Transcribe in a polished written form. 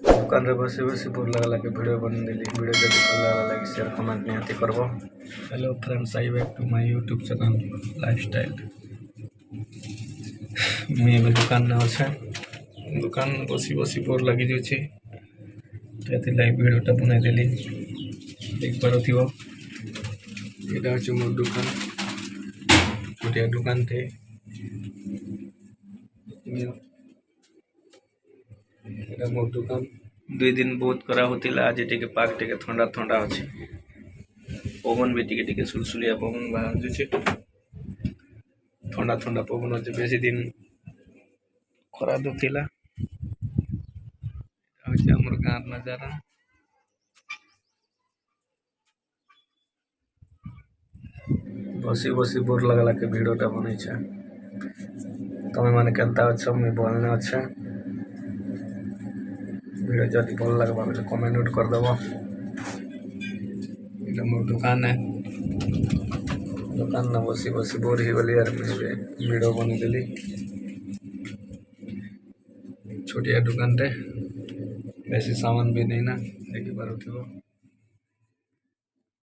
दुकान रे बसी बसी बोर लगला के वीडियो बन देली। वीडियो जल्दी भल लगला लाइक शेयर कमेंट निहाती करबो। Hello friends, I back to my YouTube channel lifestyle. मुझे एबे दुकान न अच्छे दुकान बसी बसी बोर लगी जाउछे तो लाइव वीडियोटा बनाई देली। देख पारुथिबो एटा होचे मोर दुकान, छोटिया दुकान थे। एटा मोर दुकान 2 दिन बहुत करा होतिला। आज टिके पाग टिके ठंडा ठंडा अछि। पवन भी टिके टिके सुलसुलिया पवन बाहर जुचे। ठंडा ठंडा पवन अछि। बेसी दिन खरा दुतिला। होचे हमर गाँव नजारा। बसी बसी बोर लगला के वीडियोटा बनै छै। तमे माने केनता अच्छा मुई बोलने अच्छा वीडियो जल्दी भल लगबा बेले कमेंट उट कर देबो। इटा मोर दुकान है। दुकान ना बसी बसी बोर ही गली यार वीडियो बनी देली। छोटिया दुकान रे बेसी सामान भी नहीं ना देखि पारुथिबो।